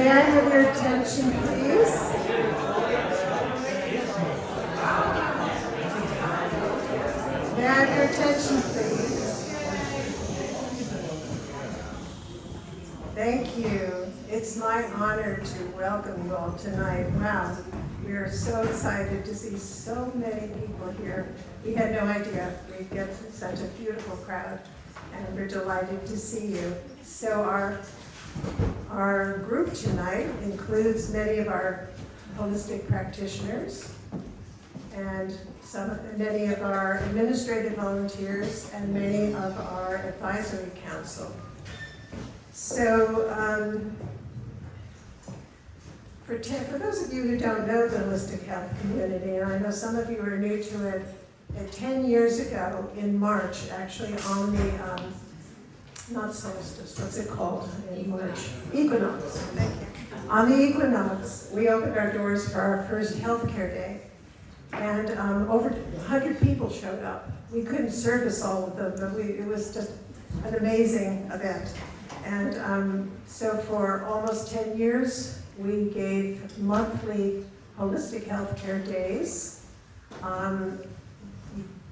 May I have your attention, please? May I have your attention, please? Thank you. It's my honor to welcome you all tonight. Wow, we are so excited to see so many people here. We had no idea we'd get such a beautiful crowd, and we're delighted to see you. So our group tonight includes many of our holistic practitioners and many of our administrative volunteers and many of our advisory council. So for those of you who don't know the holistic health community, and I know some of you are new to it, 10 years ago in March, actually on the not solstice, what's it called in March? Equinox, thank you. On the equinox, we opened our doors for our first healthcare day, and over 100 people showed up. We couldn't service all of them, but it was just an amazing event. And so for almost 10 years, we gave monthly holistic healthcare days,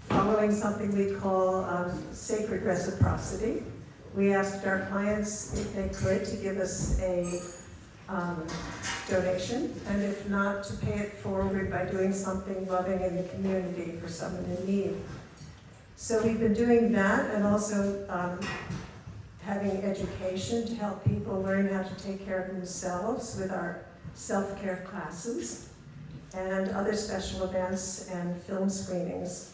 following something we call sacred reciprocity. We asked our clients if they could to give us a donation, and if not, to pay it forward by doing something loving in the community for someone in need. So we've been doing that, and also having education to help people learn how to take care of themselves with our self-care classes and other special events and film screenings.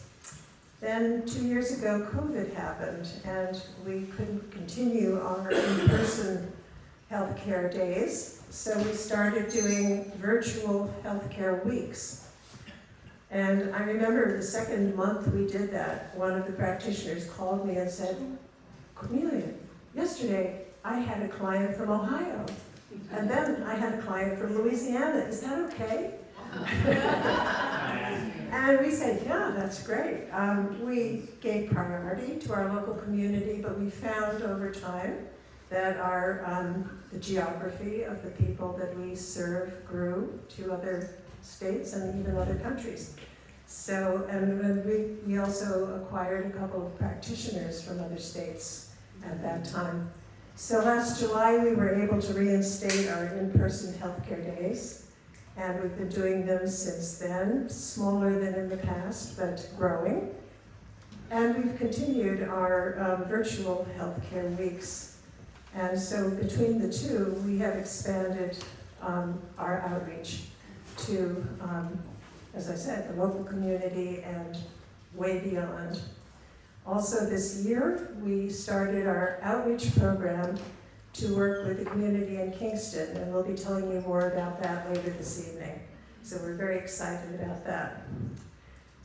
Then 2 years ago, COVID happened, and we couldn't continue our in-person healthcare days, so we started doing virtual healthcare weeks. And I remember the second month we did that, one of the practitioners called me and said, "Cornelia, yesterday I had a client from Ohio, and then I had a client from Louisiana. Is that okay?" And we said, yeah, that's great. We gave priority to our local community, but we found over time that the geography of the people that we serve grew to other states and even other countries. So, and we also acquired a couple of practitioners from other states at that time. So last July, we were able to reinstate our in-person healthcare days. And we've been doing them since then, smaller than in the past, but growing. And we've continued our virtual healthcare weeks. And so between the two, we have expanded our outreach to, as I said, the local community and way beyond. Also this year, we started our outreach program to work with the community in Kingston, and we'll be telling you more about that later this evening. So we're very excited about that.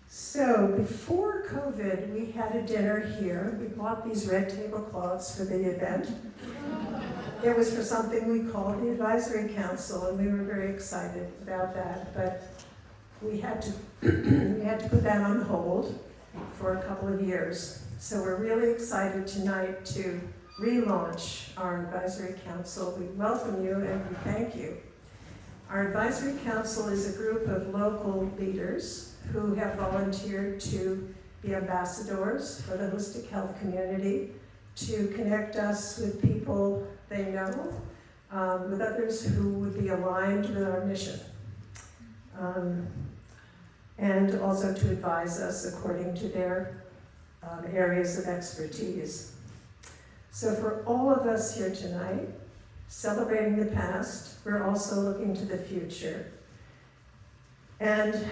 So before COVID, we had a dinner here. We bought these red tablecloths for the event. It was for something we called the Advisory Council, and we were very excited about that, but we had to put that on hold for a couple of years. So we're really excited tonight to relaunch our Advisory Council. We welcome you and we thank you. Our Advisory Council is a group of local leaders who have volunteered to be ambassadors for the holistic health community, to connect us with people they know, with others who would be aligned with our mission, and also to advise us according to their areas of expertise. So for all of us here tonight, celebrating the past, we're also looking to the future. And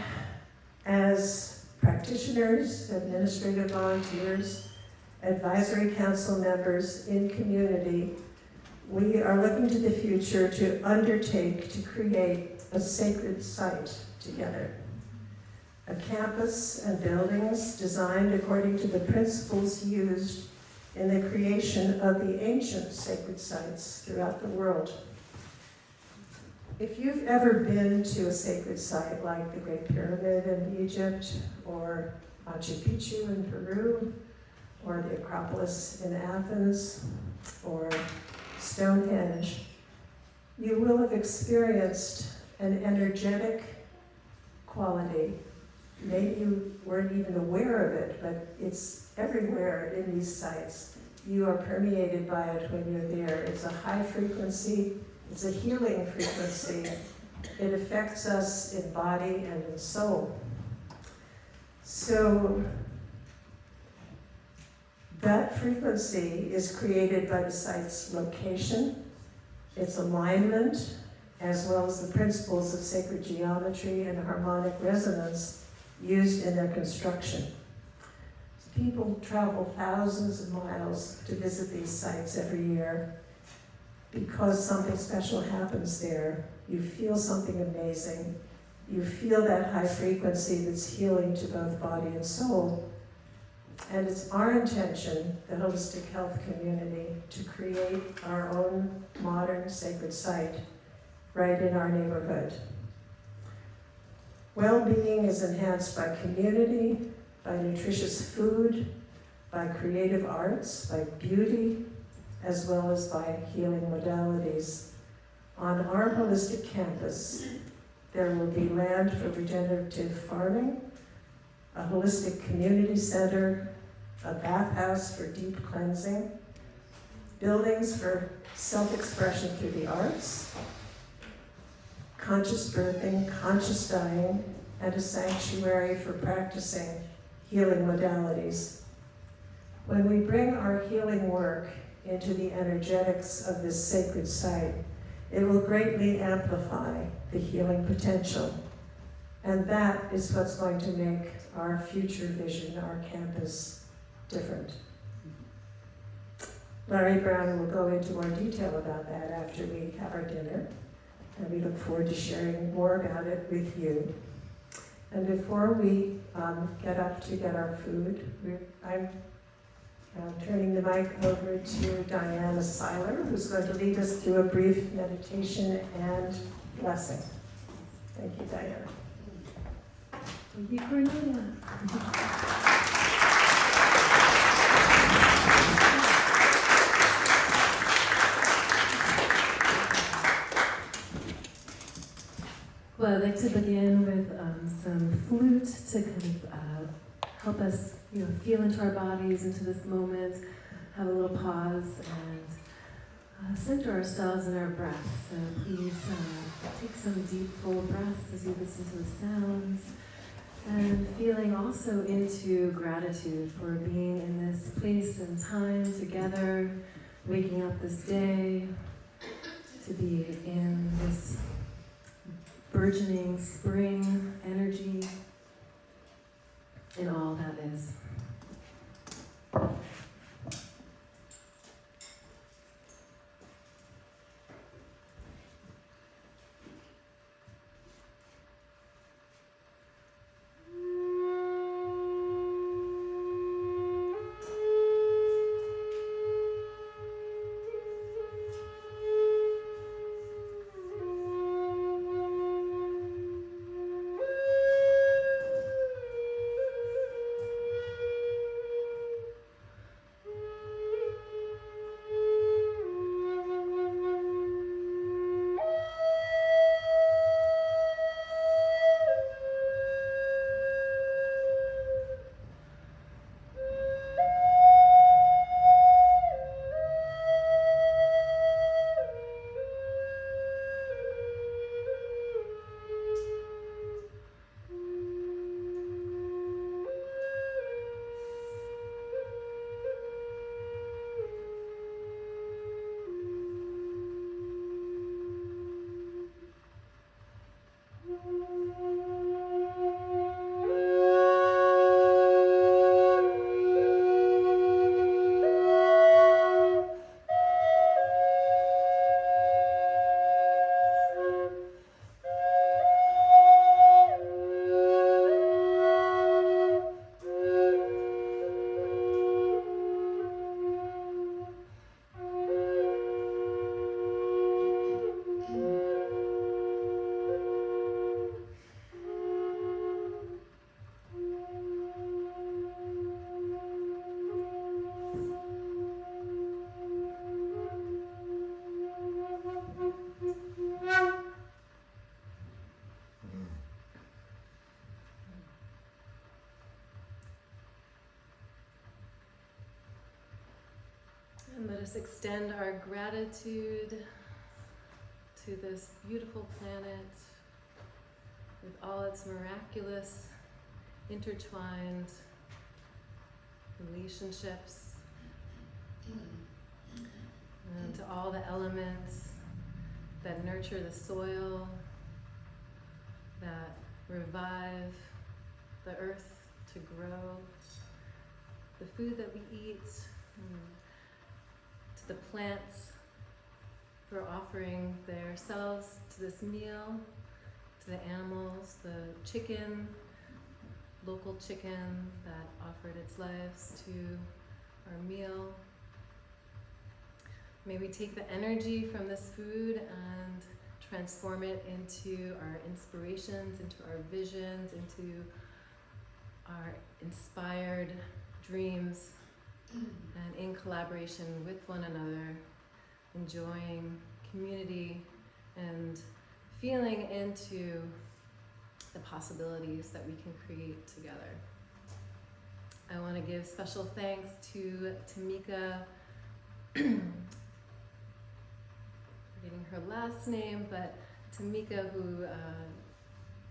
as practitioners, administrative volunteers, advisory council members in community, we are looking to the future to undertake to create a sacred site together. A campus and buildings designed according to the principles used in the creation of the ancient sacred sites throughout the world. If you've ever been to a sacred site like the Great Pyramid in Egypt, or Machu Picchu in Peru, or the Acropolis in Athens, or Stonehenge, you will have experienced an energetic quality. Maybe you weren't even aware of it, but it's everywhere in these sites. You are permeated by it when you're there. It's a high frequency, it's a healing frequency. It affects us in body and in soul. So that frequency is created by the site's location, its alignment, as well as the principles of sacred geometry and harmonic resonance used in their construction. People travel thousands of miles to visit these sites every year because something special happens there. You feel something amazing. You feel that high frequency that's healing to both body and soul. And it's our intention, the Holistic Health Community, to create our own modern sacred site right in our neighborhood. Well-being is enhanced by community, by nutritious food, by creative arts, by beauty, as well as by healing modalities. On our holistic campus, there will be land for regenerative farming, a holistic community center, a bathhouse for deep cleansing, buildings for self-expression through the arts, conscious birthing, conscious dying, and a sanctuary for practicing healing modalities. When we bring our healing work into the energetics of this sacred site, it will greatly amplify the healing potential. And that is what's going to make our future vision, our campus, different. Larry Brown will go into more detail about that after we have our dinner, and we look forward to sharing more about it with you. And before we get up to get our food, I'm turning the mic over to Diana Seiler, who's going to lead us through a brief meditation and blessing. Thank you, Diana. Thank you, Cornelia. Well, I'd like to begin with some flute to kind of help us, feel into our bodies, into this moment, have a little pause, and center ourselves in our breath. So please take some deep, full breaths as you listen to the sounds, and feeling also into gratitude for being in this place and time together, waking up this day, to be in this burgeoning spring energy, in all that is. And let us extend our gratitude to this beautiful planet with all its miraculous, intertwined relationships, and to all the elements that nurture the soil, that revive the earth to grow, the food that we eat, to the plants for offering themselves to this meal, to the animals, the chicken, local chicken that offered its lives to our meal. May we take the energy from this food and transform it into our inspirations, into our visions, into our inspired dreams, and in collaboration with one another, enjoying community and feeling into the possibilities that we can create together. I want to give special thanks to Tamika, forgetting her last name, but Tamika, who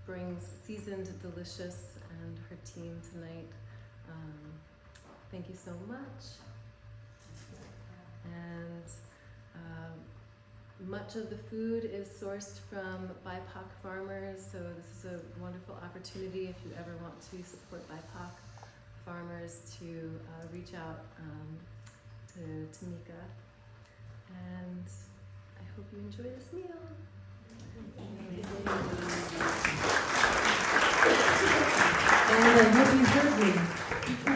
brings Seasoned Delicious and her team tonight. Thank you so much. And much of the food is sourced from BIPOC farmers, so this is a wonderful opportunity if you ever want to support BIPOC farmers to reach out to Tamika. And I hope you enjoy this meal. And I hope you heard me.